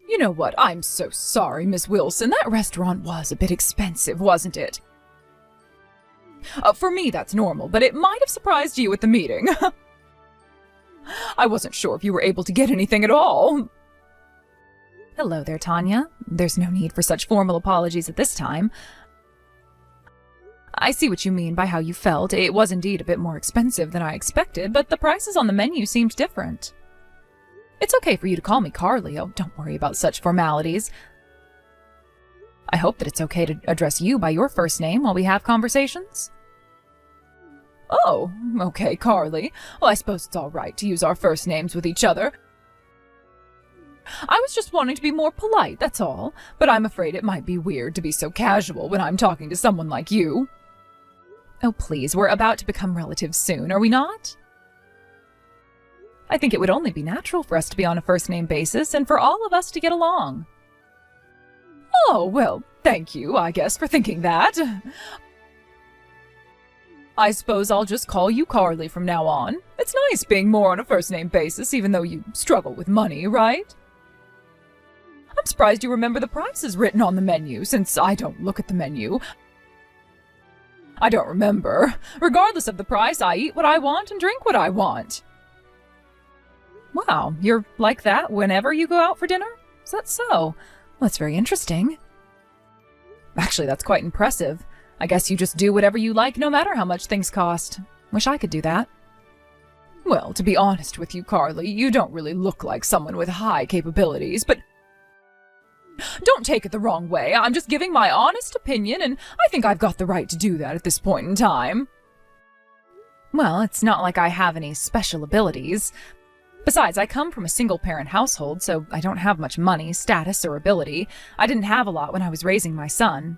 You know what? I'm so sorry, Miss Wilson. That restaurant was a bit expensive, wasn't it? For me, that's normal, but it might have surprised you at the meeting. I wasn't sure if you were able to get anything at all. Hello there, Tanya. There's no need for such formal apologies at this time. I see what you mean by how you felt. It was indeed a bit more expensive than I expected, but the prices on the menu seemed different. It's okay for you to call me Carly. Oh, don't worry about such formalities. I hope that it's okay to address you by your first name while we have conversations. Oh, okay, Carly. Well, I suppose it's all right to use our first names with each other. I was just wanting to be more polite, that's all, but I'm afraid it might be weird to be so casual when I'm talking to someone like you. Oh, please, we're about to become relatives soon, are we not? I think it would only be natural for us to be on a first-name basis and for all of us to get along. Oh, well, thank you, I guess, for thinking that. I suppose I'll just call you Carly from now on. It's nice being more on a first-name basis, even though you struggle with money, right? I'm surprised you remember the prices written on the menu, since I don't look at the menu. I don't remember. Regardless of the price, I eat what I want and drink what I want. Wow, you're like that whenever you go out for dinner? Is that so? Well, that's very interesting. Actually, that's quite impressive. I guess you just do whatever you like no matter how much things cost. Wish I could do that. Well, to be honest with you, Carly, you don't really look like someone with high capabilities, but don't take it the wrong way. I'm just giving my honest opinion, and I think I've got the right to do that at this point in time. Well, it's not like I have any special abilities. Besides, I come from a single-parent household, so I don't have much money, status, or ability. I didn't have a lot when I was raising my son.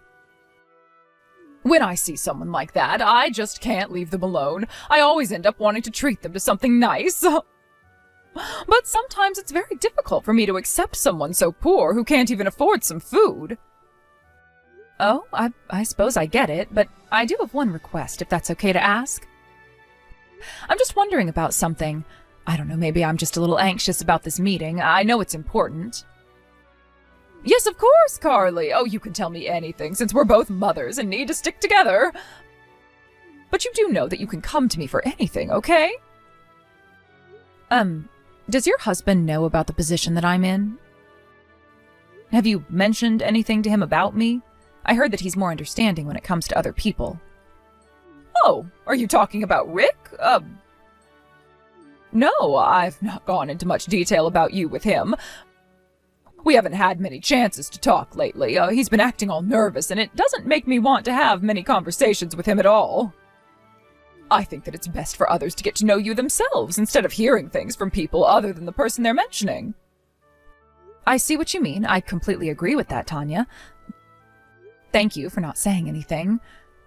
When I see someone like that, I just can't leave them alone. I always end up wanting to treat them to something nice. But sometimes it's very difficult for me to accept someone so poor who can't even afford some food. Oh, I suppose I get it, but I do have one request, if that's okay to ask. I'm just wondering about something. I don't know, maybe I'm just a little anxious about this meeting. I know it's important. Yes, of course, Carly. Oh, you can tell me anything, since we're both mothers and need to stick together. But you do know that you can come to me for anything, okay? Does your husband know about the position that I'm in? Have you mentioned anything to him about me? I heard that he's more understanding when it comes to other people. Oh, are you talking about Rick? No, I've not gone into much detail about you with him. We haven't had many chances to talk lately. He's been acting all nervous, and it doesn't make me want to have many conversations with him at all. I think that it's best for others to get to know you themselves instead of hearing things from people other than the person they're mentioning. I see what you mean. I completely agree with that, Tanya. Thank you for not saying anything.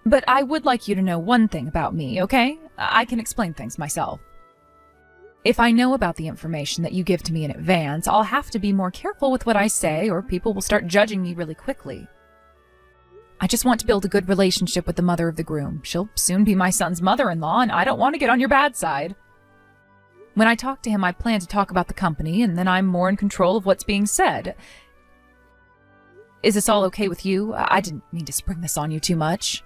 But I would like you to know one thing about me, okay? I can explain things myself. If I know about the information that you give to me in advance, I'll have to be more careful with what I say, or people will start judging me really quickly. I just want to build a good relationship with the mother of the groom. She'll soon be my son's mother-in-law, and I don't want to get on your bad side. When I talk to him, I plan to talk about the company, and then I'm more in control of what's being said. Is this all okay with you? I didn't mean to spring this on you too much.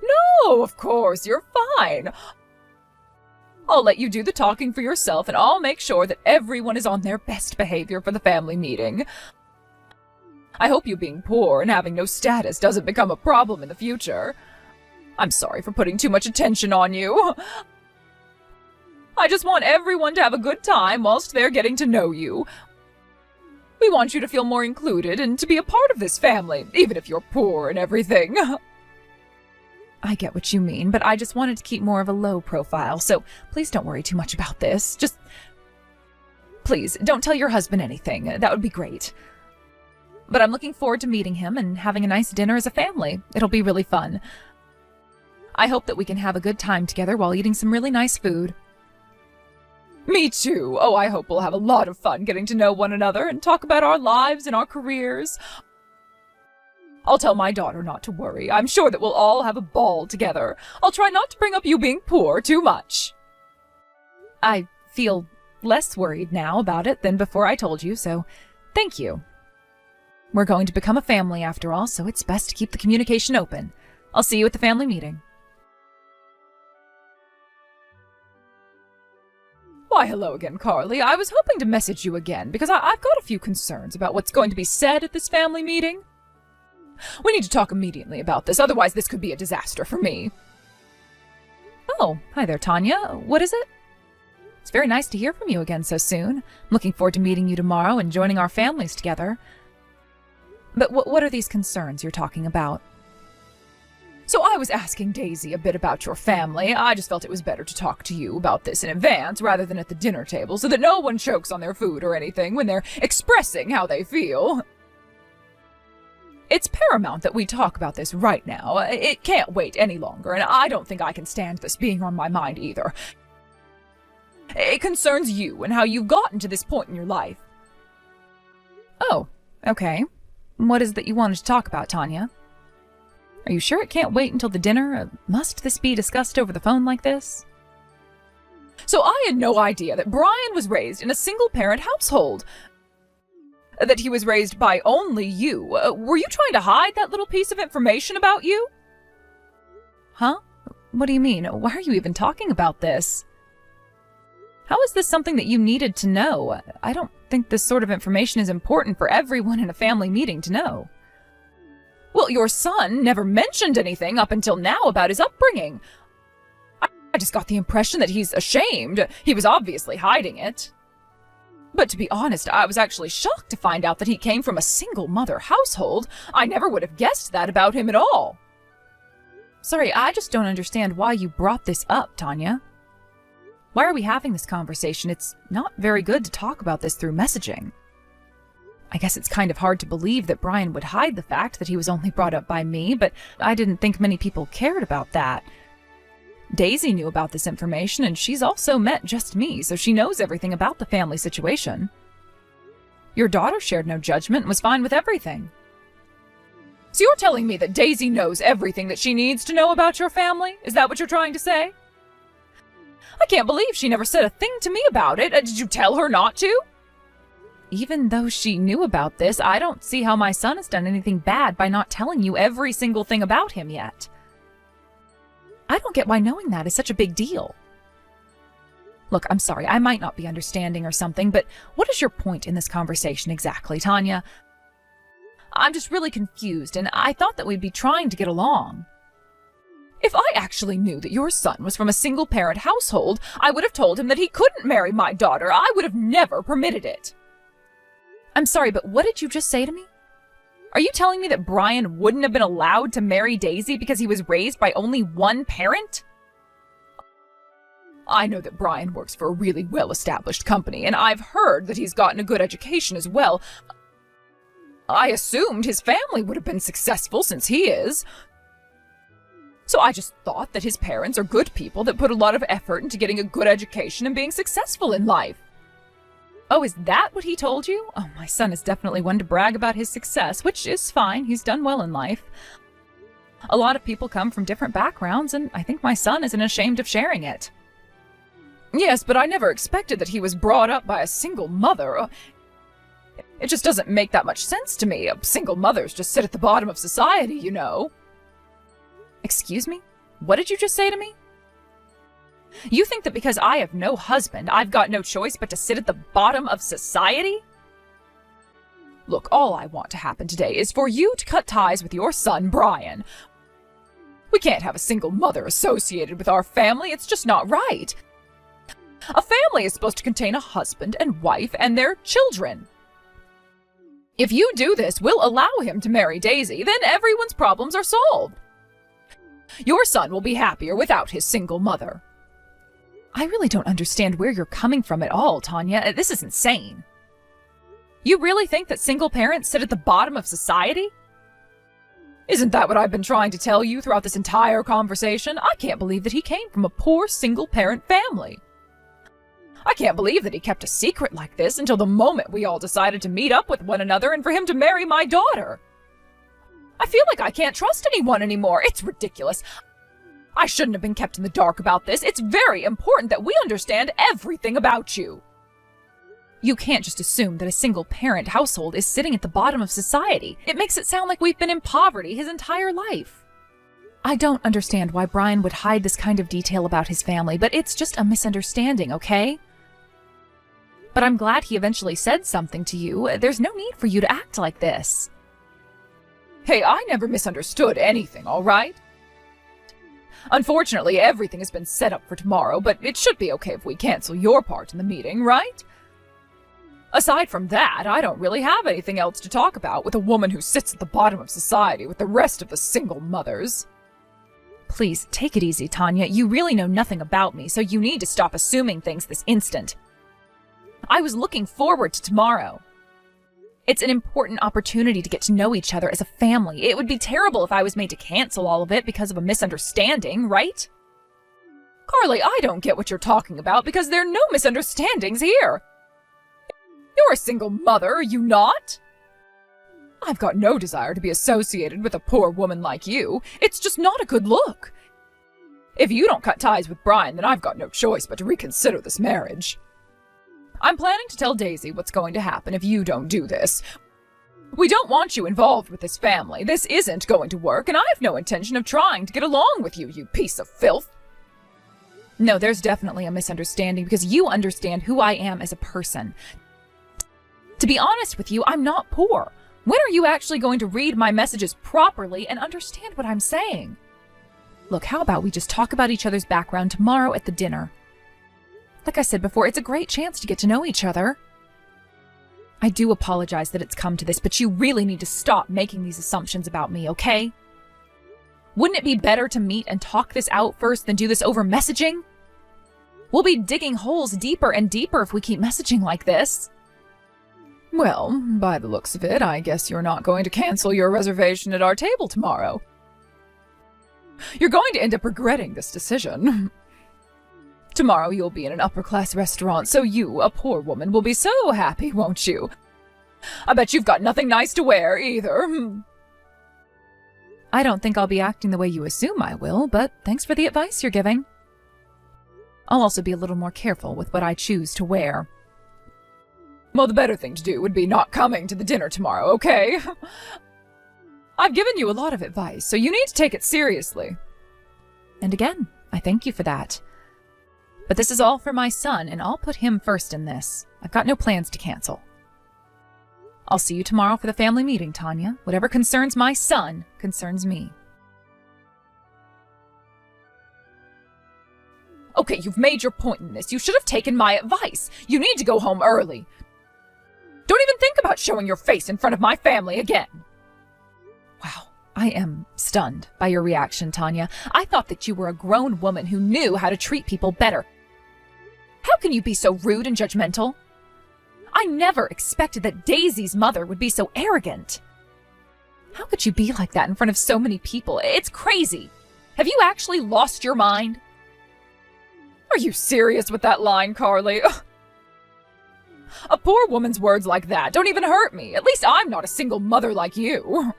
No, of course, you're fine. I'll let you do the talking for yourself, and I'll make sure that everyone is on their best behavior for the family meeting. I hope you being poor and having no status doesn't become a problem in the future. I'm sorry for putting too much attention on you. I just want everyone to have a good time whilst they're getting to know you. We want you to feel more included and to be a part of this family, even if you're poor and everything. I get what you mean, but I just wanted to keep more of a low profile, so please don't worry too much about this. Just, please, don't tell your husband anything. That would be great. But I'm looking forward to meeting him and having a nice dinner as a family. It'll be really fun. I hope that we can have a good time together while eating some really nice food. Me too. Oh, I hope we'll have a lot of fun getting to know one another and talk about our lives and our careers. I'll tell my daughter not to worry. I'm sure that we'll all have a ball together. I'll try not to bring up you being poor too much. I feel less worried now about it than before I told you, so Thank you. We're going to become a family after all, so it's best to keep the communication open. I'll see you at the family meeting. Why, hello again, Carly. I was hoping to message you again because I've got a few concerns about what's going to be said at this family meeting. We need to talk immediately about this, otherwise this could be a disaster for me. Oh, hi there, Tanya. What is it? It's very nice to hear from you again so soon. I'm looking forward to meeting you tomorrow and joining our families together. But what are these concerns you're talking about? So I was asking Daisy a bit about your family. I just felt it was better to talk to you about this in advance rather than at the dinner table so that no one chokes on their food or anything when they're expressing how they feel. It's paramount that we talk about this right now. It can't wait any longer, and I don't think I can stand this being on my mind either. It concerns you and how you've gotten to this point in your life. Oh, okay. What is it that you wanted to talk about, Tanya? Are you sure it can't wait until the dinner? Must this be discussed over the phone like this? So I had no idea that Brian was raised in a single-parent household. That he was raised by only you. Were you trying to hide that little piece of information about you? Huh? What do you mean? Why are you even talking about this? How is this something that you needed to know? I don't think this sort of information is important for everyone in a family meeting to know. Well, your son never mentioned anything up until now about his upbringing. I just got the impression that he's ashamed. He was obviously hiding it. But to be honest, I was actually shocked to find out that he came from a single-mother household. I never would have guessed that about him at all. Sorry, I just don't understand why you brought this up, Tanya. Why are we having this conversation? It's not very good to talk about this through messaging. I guess it's kind of hard to believe that Brian would hide the fact that he was only brought up by me, but I didn't think many people cared about that. Daisy knew about this information, and she's also met just me, so she knows everything about the family situation. Your daughter shared no judgment and was fine with everything. So you're telling me that Daisy knows everything that she needs to know about your family? Is that what you're trying to say? I can't believe she never said a thing to me about it. Did you tell her not to? Even though she knew about this, I don't see how my son has done anything bad by not telling you every single thing about him yet. I don't get why knowing that is such a big deal. Look, I'm sorry, I might not be understanding or something, but what is your point in this conversation exactly, Tanya? I'm just really confused, and I thought that we'd be trying to get along. If I actually knew that your son was from a single-parent household, I would have told him that he couldn't marry my daughter. I would have never permitted it. I'm sorry, but what did you just say to me? Are you telling me that Brian wouldn't have been allowed to marry Daisy because he was raised by only one parent? I know that Brian works for a really well-established company, and I've heard that he's gotten a good education as well. I assumed his family would have been successful since he is. So I just thought that his parents are good people that put a lot of effort into getting a good education and being successful in life. Oh, is that what he told you? Oh, my son is definitely one to brag about his success, which is fine. He's done well in life. A lot of people come from different backgrounds, and I think my son isn't ashamed of sharing it. Yes, but I never expected that he was brought up by a single mother. It just doesn't make that much sense to me. Single mothers just sit at the bottom of society, you know. Excuse me? What did you just say to me? You think that because I have no husband, I've got no choice but to sit at the bottom of society? Look, all I want to happen today is for you to cut ties with your son, Brian. We can't have a single mother associated with our family. It's just not right. A family is supposed to contain a husband and wife and their children. If you do this, we'll allow him to marry Daisy, then everyone's problems are solved. Your son will be happier without his single mother. I really don't understand where you're coming from at all, Tanya. This is insane. You really think that single parents sit at the bottom of society? Isn't that what I've been trying to tell you throughout this entire conversation? I can't believe that he came from a poor single-parent family. I can't believe that he kept a secret like this until the moment we all decided to meet up with one another and for him to marry my daughter. I feel like I can't trust anyone anymore. It's ridiculous. I shouldn't have been kept in the dark about this. It's very important that we understand everything about you. You can't just assume that a single-parent household is sitting at the bottom of society. It makes it sound like we've been in poverty his entire life. I don't understand why Brian would hide this kind of detail about his family, but it's just a misunderstanding, okay? But I'm glad he eventually said something to you. There's no need for you to act like this. Hey, I never misunderstood anything, all right? Unfortunately, everything has been set up for tomorrow, but it should be okay if we cancel your part in the meeting, right? Aside from that, I don't really have anything else to talk about with a woman who sits at the bottom of society with the rest of the single mothers. Please, take it easy, Tanya. You really know nothing about me, so you need to stop assuming things this instant. I was looking forward to tomorrow. It's an important opportunity to get to know each other as a family. It would be terrible if I was made to cancel all of it because of a misunderstanding, right? Carly, I don't get what you're talking about because there are no misunderstandings here. You're a single mother, are you not? I've got no desire to be associated with a poor woman like you. It's just not a good look. If you don't cut ties with Brian, then I've got no choice but to reconsider this marriage. I'm planning to tell Daisy what's going to happen if you don't do this. We don't want you involved with this family. This isn't going to work, and I have no intention of trying to get along with you, you piece of filth. No, there's definitely a misunderstanding because you understand who I am as a person. To be honest with you, I'm not poor. When are you actually going to read my messages properly and understand what I'm saying? Look, how about we just talk about each other's background tomorrow at the dinner? Like I said before, it's a great chance to get to know each other. I do apologize that it's come to this, but you really need to stop making these assumptions about me, okay? Wouldn't it be better to meet and talk this out first than do this over messaging? We'll be digging holes deeper and deeper if we keep messaging like this. Well, by the looks of it, I guess you're not going to cancel your reservation at our table tomorrow. You're going to end up regretting this decision. Tomorrow you'll be in an upper-class restaurant, so you, a poor woman, will be so happy, won't you? I bet you've got nothing nice to wear, either. I don't think I'll be acting the way you assume I will, but thanks for the advice you're giving. I'll also be a little more careful with what I choose to wear. Well, the better thing to do would be not coming to the dinner tomorrow, okay? I've given you a lot of advice, so you need to take it seriously. And again, I thank you for that. But this is all for my son, and I'll put him first in this. I've got no plans to cancel. I'll see you tomorrow for the family meeting, Tanya. Whatever concerns my son concerns me. Okay, you've made your point in this. You should have taken my advice. You need to go home early. Don't even think about showing your face in front of my family again. Wow, I am stunned by your reaction, Tanya. I thought that you were a grown woman who knew how to treat people better. How can you be so rude and judgmental? I never expected that Daisy's mother would be so arrogant. How could you be like that in front of so many people? It's crazy. Have you actually lost your mind? Are you serious with that line, Carly? Ugh. A poor woman's words like that don't even hurt me. At least I'm not a single mother like you.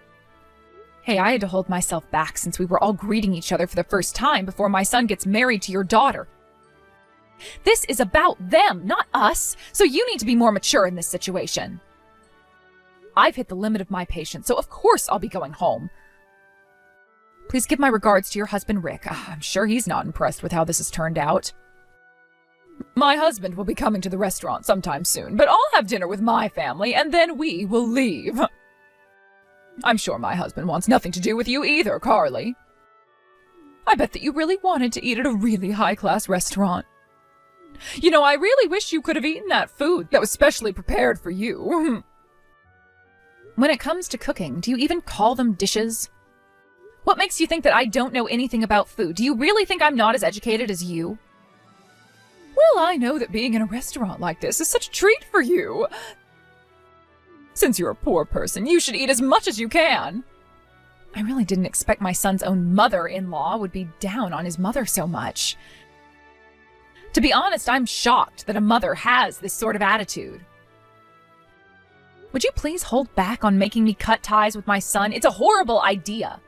Hey, I had to hold myself back since we were all greeting each other for the first time before my son gets married to your daughter. This is about them, not us, so you need to be more mature in this situation. I've hit the limit of my patience, so of course I'll be going home. Please give my regards to your husband, Rick. I'm sure he's not impressed with how this has turned out. My husband will be coming to the restaurant sometime soon, but I'll have dinner with my family, and then we will leave. I'm sure my husband wants nothing to do with you either, Carly. I bet that you really wanted to eat at a really high-class restaurant. You know, I really wish you could have eaten that food that was specially prepared for you. When it comes to cooking, do you even call them dishes? What makes you think that I don't know anything about food? Do you really think I'm not as educated as you? Well, I know that being in a restaurant like this is such a treat for you. Since you're a poor person, you should eat as much as you can. I really didn't expect my son's own mother-in-law would be down on his mother so much. To be honest, I'm shocked that a mother has this sort of attitude. Would you please hold back on making me cut ties with my son? It's a horrible idea.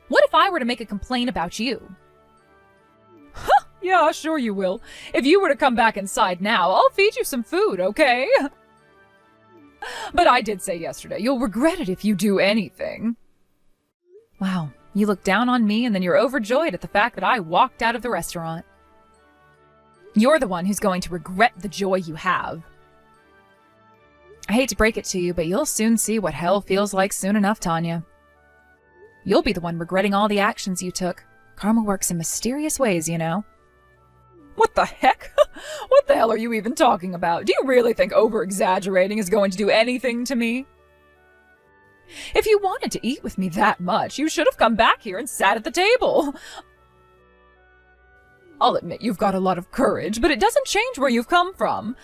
What if I were to make a complaint about you? Huh, Yeah, sure you will. If you were to come back inside now, I'll feed you some food, okay? But I did say yesterday, you'll regret it if you do anything. Wow, you look down on me and then you're overjoyed at the fact that I walked out of the restaurant. You're the one who's going to regret the joy you have. I hate to break it to you, but you'll soon see what hell feels like soon enough, Tanya. You'll be the one regretting all the actions you took. Karma works in mysterious ways, you know. What the heck? What the hell are you even talking about? Do you really think over-exaggerating is going to do anything to me? If you wanted to eat with me that much, you should have come back here and sat at the table. I'll admit you've got a lot of courage, but it doesn't change where you've come from.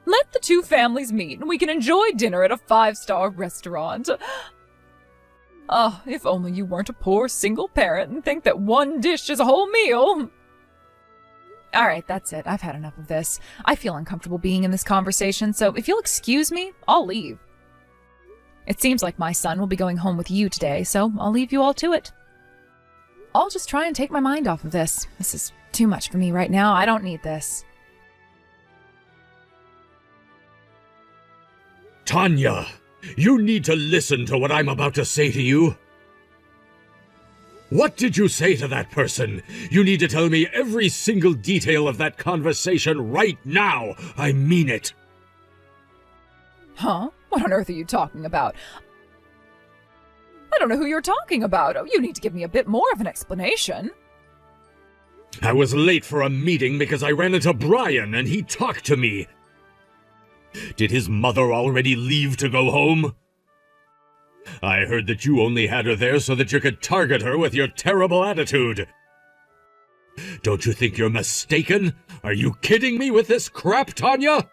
Let the two families meet and we can enjoy dinner at a 5-star restaurant. Oh, if only you weren't a poor single parent and think that one dish is a whole meal. Alright, that's it. I've had enough of this. I feel uncomfortable being in this conversation, so if you'll excuse me, I'll leave. It seems like my son will be going home with you today, so I'll leave you all to it. I'll just try and take my mind off of this. This is too much for me right now. I don't need this. Tanya, you need to listen to what I'm about to say to you. What did you say to that person? You need to tell me every single detail of that conversation right now. I mean it. Huh? What on earth are you talking about? I don't know who you're talking about. You need to give me a bit more of an explanation. I was late for a meeting because I ran into Brian and he talked to me. Did his mother already leave to go home? I heard that you only had her there so that you could target her with your terrible attitude. Don't you think you're mistaken? Are you kidding me with this crap, Tanya?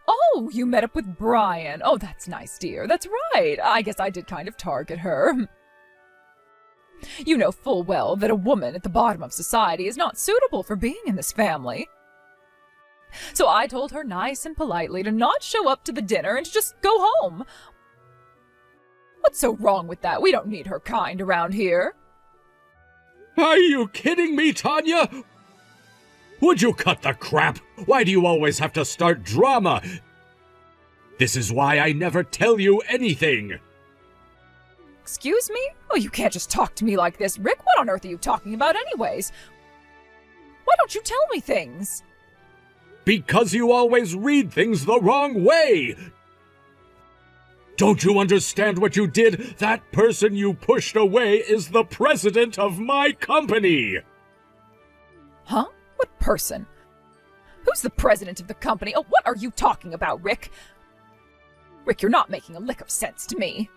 Oh, you met up with Brian. Oh, that's nice, dear. That's right. I guess I did kind of target her. You know full well that a woman at the bottom of society is not suitable for being in this family. So I told her nice and politely to not show up to the dinner and to just go home. What's so wrong with that? We don't need her kind around here. Are you kidding me, Tanya? Would you cut the crap? Why do you always have to start drama? This is why I never tell you anything. Excuse me? Oh, you can't just talk to me like this. Rick, what on earth are you talking about anyways? Why don't you tell me things? Because you always read things the wrong way. Don't you understand what you did? That person you pushed away is the president of my company. Huh? What person? Who's the president of the company? Oh, what are you talking about, Rick? Rick, you're not making a lick of sense to me.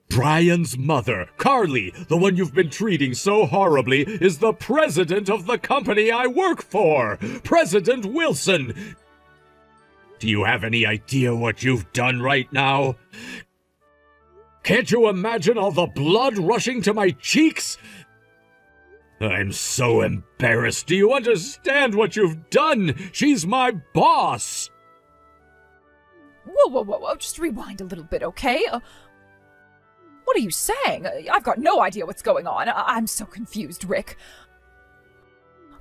Brian's mother, Carly, the one you've been treating so horribly, is the president of the company I work for. President Wilson. Do you have any idea what you've done right now? Can't you imagine all the blood rushing to my cheeks? I'm so embarrassed. Do you understand what you've done? She's my boss. Whoa. Just rewind a little bit, okay? What are you saying? I've got no idea what's going on. I'm so confused, Rick.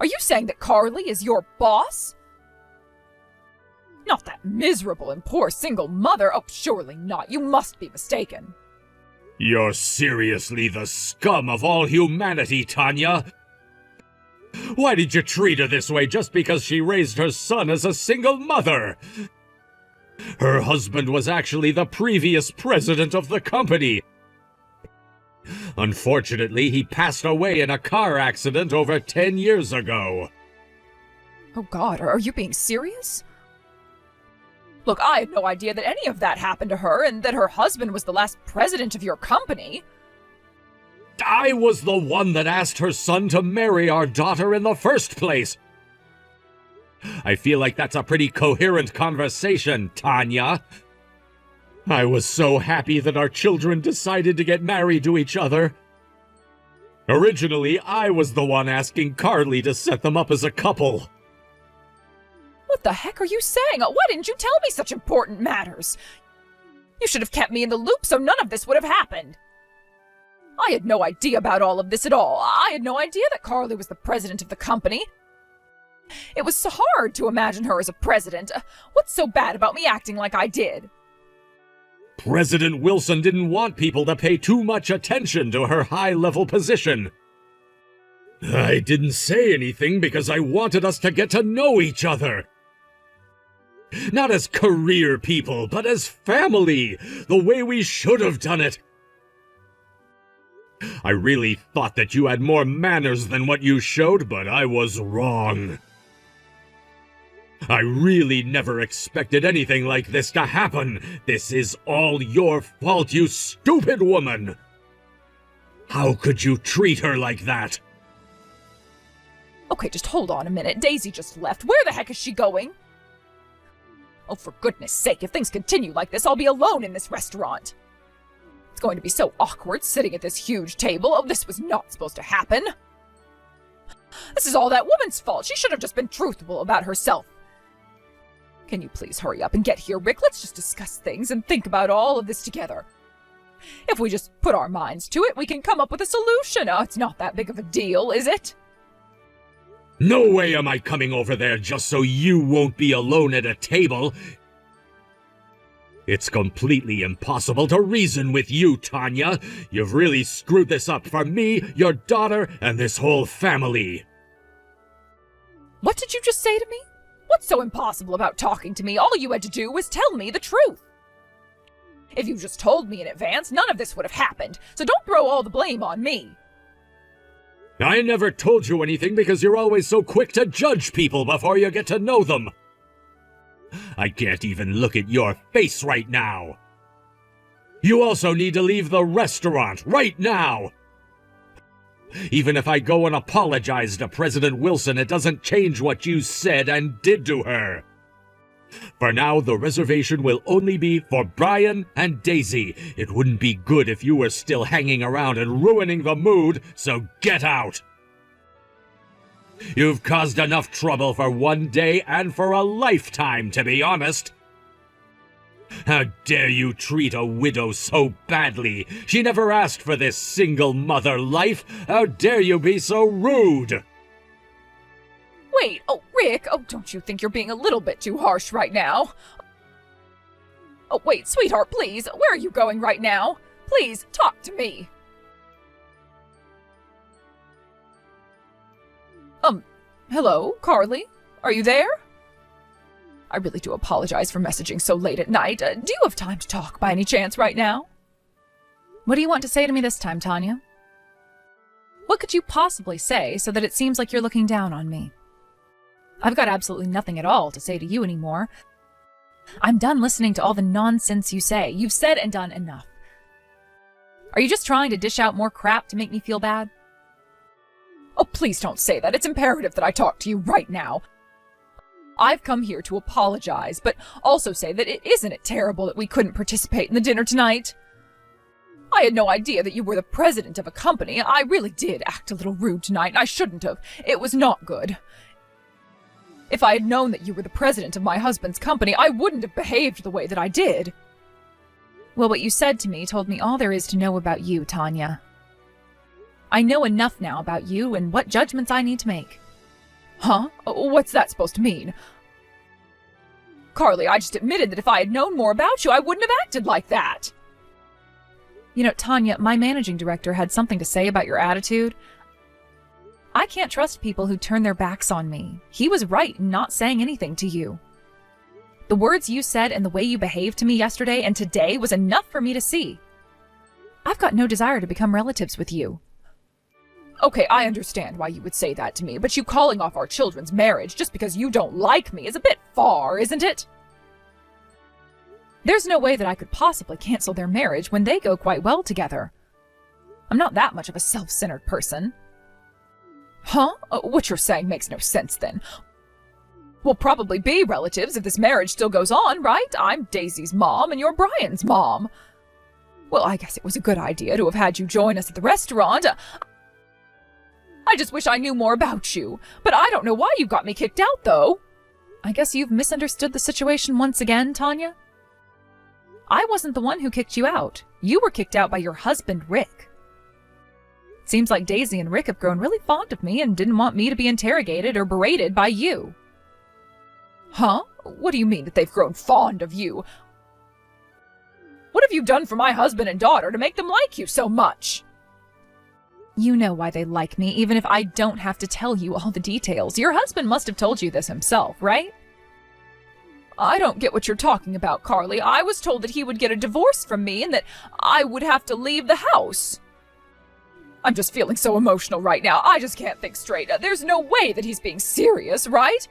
Are you saying that Carly is your boss? Not that miserable and poor single mother. Oh, surely not. You must be mistaken. You're seriously the scum of all humanity, Tanya. Why did you treat her this way just because she raised her son as a single mother? Her husband was actually the previous president of the company. Unfortunately, he passed away in a car accident over 10 years ago. Oh God, are you being serious? Look, I had no idea that any of that happened to her and that her husband was the last president of your company. I was the one that asked her son to marry our daughter in the first place. I feel like that's a pretty coherent conversation, Tanya. I was so happy that our children decided to get married to each other. Originally, I was the one asking Carly to set them up as a couple. What the heck are you saying? Why didn't you tell me such important matters? You should have kept me in the loop so none of this would have happened. I had no idea about all of this at all. I had no idea that Carly was the president of the company. It was so hard to imagine her as a president. What's so bad about me acting like I did? President Wilson didn't want people to pay too much attention to her high-level position. I didn't say anything because I wanted us to get to know each other. Not as career people, but as family, the way we should have done it. I really thought that you had more manners than what you showed, but I was wrong. I really never expected anything like this to happen. This is all your fault, you stupid woman. How could you treat her like that? Okay, just hold on a minute. Daisy just left. Where the heck is she going? Oh, for goodness sake, if things continue like this, I'll be alone in this restaurant. It's going to be so awkward sitting at this huge table. Oh, this was not supposed to happen. This is all that woman's fault. She should have just been truthful about herself. Can you please hurry up and get here, Rick? Let's just discuss things and think about all of this together. If we just put our minds to it, we can come up with a solution. Oh, it's not that big of a deal, is it? No way am I coming over there just so you won't be alone at a table. It's completely impossible to reason with you, Tanya. You've really screwed this up for me, your daughter, and this whole family. What did you just say to me? What's so impossible about talking to me? All you had to do was tell me the truth. If you just told me in advance, none of this would have happened, so don't throw all the blame on me. I never told you anything because you're always so quick to judge people before you get to know them. I can't even look at your face right now. You also need to leave the restaurant right now. Even if I go and apologize to President Wilson, it doesn't change what you said and did to her. For now, the reservation will only be for Brian and Daisy. It wouldn't be good if you were still hanging around and ruining the mood, so get out. You've caused enough trouble for one day and for a lifetime, to be honest. How dare you treat a widow so badly? She never asked for this single mother life. How dare you be so rude? Wait, oh, Rick, oh, don't you think you're being a little bit too harsh right now? Oh, wait, sweetheart, please, where are you going right now? Please, talk to me. Hello, Carly? Are you there? I really do apologize for messaging so late at night. Do you have time to talk by any chance right now? What do you want to say to me this time, Tanya? What could you possibly say so that it seems like you're looking down on me? I've got absolutely nothing at all to say to you anymore. I'm done listening to all the nonsense you say. You've said and done enough. Are you just trying to dish out more crap to make me feel bad? Oh, please don't say that. It's imperative that I talk to you right now. I've come here to apologize, but also say that isn't it terrible that we couldn't participate in the dinner tonight? I had no idea that you were the president of a company. I really did act a little rude tonight, and I shouldn't have. It was not good. If I had known that you were the president of my husband's company, I wouldn't have behaved the way that I did. Well, what you said to me told me all there is to know about you, Tanya. I know enough now about you and what judgments I need to make. Huh? What's that supposed to mean? Carly, I just admitted that if I had known more about you, I wouldn't have acted like that. You know, Tanya, my managing director had something to say about your attitude. I can't trust people who turn their backs on me. He was right in not saying anything to you. The words you said and the way you behaved to me yesterday and today was enough for me to see. I've got no desire to become relatives with you. Okay, I understand why you would say that to me, but you calling off our children's marriage just because you don't like me is a bit far, isn't it? There's no way that I could possibly cancel their marriage when they go quite well together. I'm not that much of a self-centered person. Huh? What you're saying makes no sense then. We'll probably be relatives if this marriage still goes on, right? I'm Daisy's mom and you're Brian's mom. Well, I guess it was a good idea to have had you join us at the restaurant. I just wish I knew more about you, but I don't know why you got me kicked out, though. I guess you've misunderstood the situation once again, Tanya. I wasn't the one who kicked you out. You were kicked out by your husband, Rick. Seems like Daisy and Rick have grown really fond of me and didn't want me to be interrogated or berated by you. Huh? What do you mean that they've grown fond of you? What have you done for my husband and daughter to make them like you so much? You know why they like me, even if I don't have to tell you all the details. Your husband must have told you this himself, right? I don't get what you're talking about, Carly. I was told that he would get a divorce from me and that I would have to leave the house. I'm just feeling so emotional right now. I just can't think straight. There's no way that he's being serious, right?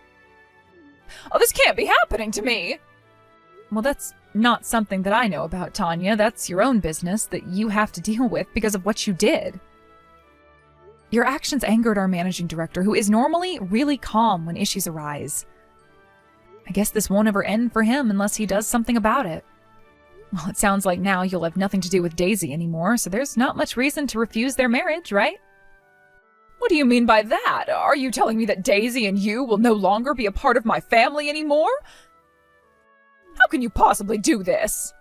Oh, this can't be happening to me. Well, that's not something that I know about, Tanya. That's your own business that you have to deal with because of what you did. Your actions angered our managing director, who is normally really calm when issues arise. I guess this won't ever end for him unless he does something about it. Well, it sounds like now you'll have nothing to do with Daisy anymore, so there's not much reason to refuse their marriage, right? What do you mean by that? Are you telling me that Daisy and you will no longer be a part of my family anymore? How can you possibly do this?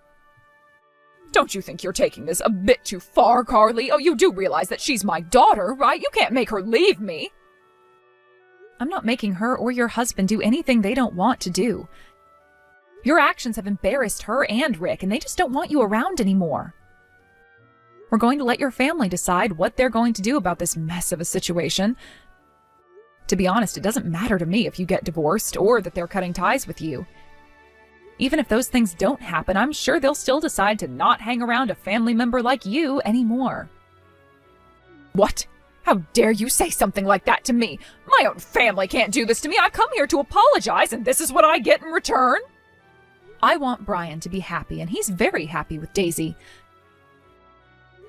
Don't you think you're taking this a bit too far, Carly? Oh, you do realize that she's my daughter, right? You can't make her leave me. I'm not making her or your husband do anything they don't want to do. Your actions have embarrassed her and Rick, and they just don't want you around anymore. We're going to let your family decide what they're going to do about this mess of a situation. To be honest, it doesn't matter to me if you get divorced or that they're cutting ties with you. Even if those things don't happen, I'm sure they'll still decide to not hang around a family member like you anymore. What? How dare you say something like that to me? My own family can't do this to me. I've come here to apologize, and this is what I get in return? I want Brian to be happy, and he's very happy with Daisy.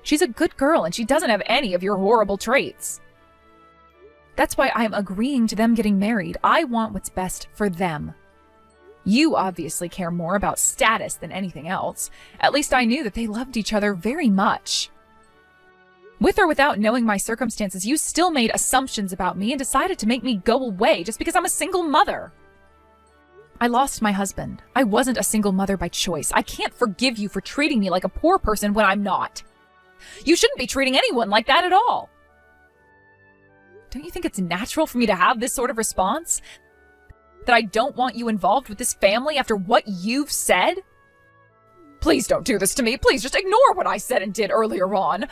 She's a good girl, and she doesn't have any of your horrible traits. That's why I'm agreeing to them getting married. I want what's best for them. You obviously care more about status than anything else. At least I knew that they loved each other very much. With or without knowing my circumstances, you still made assumptions about me and decided to make me go away just because I'm a single mother. I lost my husband. I wasn't a single mother by choice. I can't forgive you for treating me like a poor person when I'm not. You shouldn't be treating anyone like that at all. Don't you think it's natural for me to have this sort of response? That I don't want you involved with this family after what you've said? Please don't do this to me. Please just ignore what I said and did earlier on.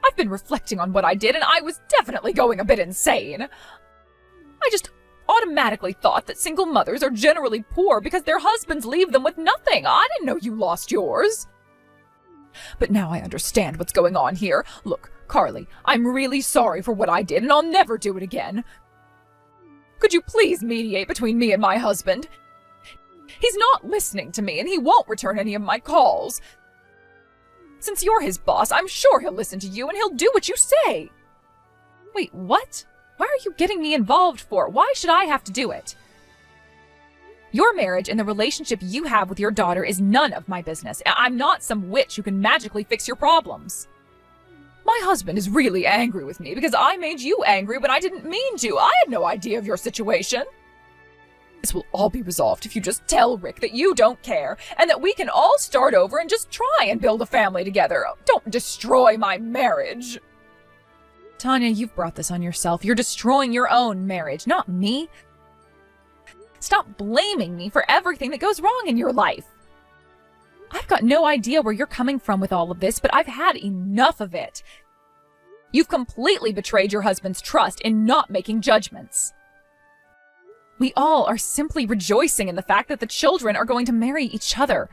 I've been reflecting on what I did, and I was definitely going a bit insane. I just automatically thought that single mothers are generally poor because their husbands leave them with nothing. I didn't know you lost yours. But now I understand what's going on here. Look, Carly, I'm really sorry for what I did, and I'll never do it again. Could you please mediate between me and my husband? He's not listening to me, and he won't return any of my calls. Since you're his boss, I'm sure he'll listen to you, and he'll do what you say. Wait, what? Why are you getting me involved for? Why should I have to do it? Your marriage and the relationship you have with your daughter is none of my business. I'm not some witch who can magically fix your problems. My husband is really angry with me because I made you angry when I didn't mean to. I had no idea of your situation. This will all be resolved if you just tell Rick that you don't care and that we can all start over and just try and build a family together. Don't destroy my marriage. Tanya, you've brought this on yourself. You're destroying your own marriage, not me. Stop blaming me for everything that goes wrong in your life. I've got no idea where you're coming from with all of this, but I've had enough of it. You've completely betrayed your husband's trust in not making judgments. We all are simply rejoicing in the fact that the children are going to marry each other.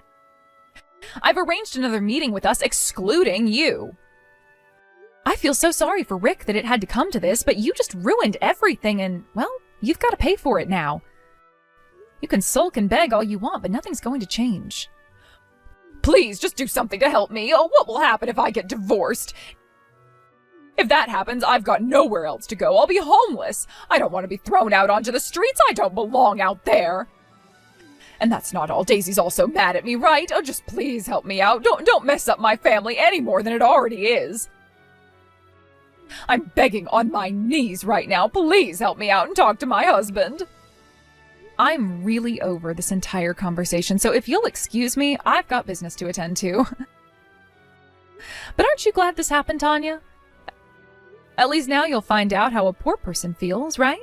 I've arranged another meeting with us excluding you. I feel so sorry for Rick that it had to come to this, but you just ruined everything and, well, you've got to pay for it now. You can sulk and beg all you want, but nothing's going to change. Please, just do something to help me. Oh, what will happen if I get divorced? If that happens, I've got nowhere else to go. I'll be homeless. I don't want to be thrown out onto the streets. I don't belong out there. And that's not all. Daisy's also mad at me, right? Oh, just please help me out. Don't mess up my family any more than it already is. I'm begging on my knees right now. Please help me out and talk to my husband. I'm really over this entire conversation, so if you'll excuse me, I've got business to attend to. But aren't you glad this happened, Tanya? At least now you'll find out how a poor person feels, right?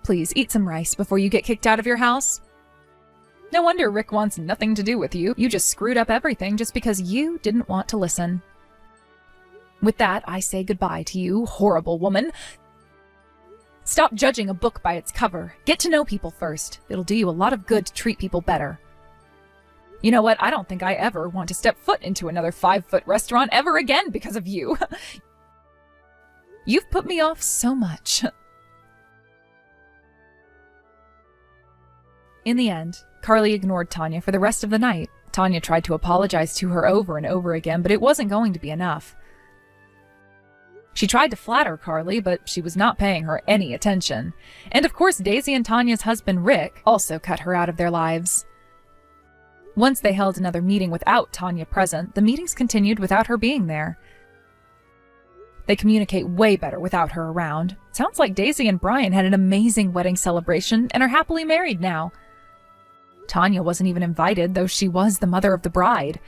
Please, eat some rice before you get kicked out of your house. No wonder Rick wants nothing to do with you. You just screwed up everything just because you didn't want to listen. With that, I say goodbye to you, horrible woman. Stop judging a book by its cover. Get to know people first. It'll do you a lot of good to treat people better. You know what? I don't think I ever want to step foot into another 5-foot restaurant ever again because of you. You've put me off so much. In the end, Carly ignored Tanya for the rest of the night. Tanya tried to apologize to her over and over again, but it wasn't going to be enough. She tried to flatter Carly, but she was not paying her any attention. And of course, Daisy and Tanya's husband, Rick, also cut her out of their lives. Once they held another meeting without Tanya present, the meetings continued without her being there. They communicate way better without her around. Sounds like Daisy and Brian had an amazing wedding celebration and are happily married now. Tanya wasn't even invited, though she was the mother of the bride.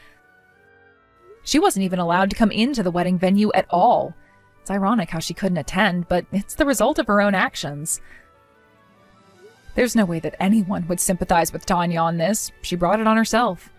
She wasn't even allowed to come into the wedding venue at all. It's ironic how she couldn't attend, but it's the result of her own actions. There's no way that anyone would sympathize with Tanya on this. She brought it on herself.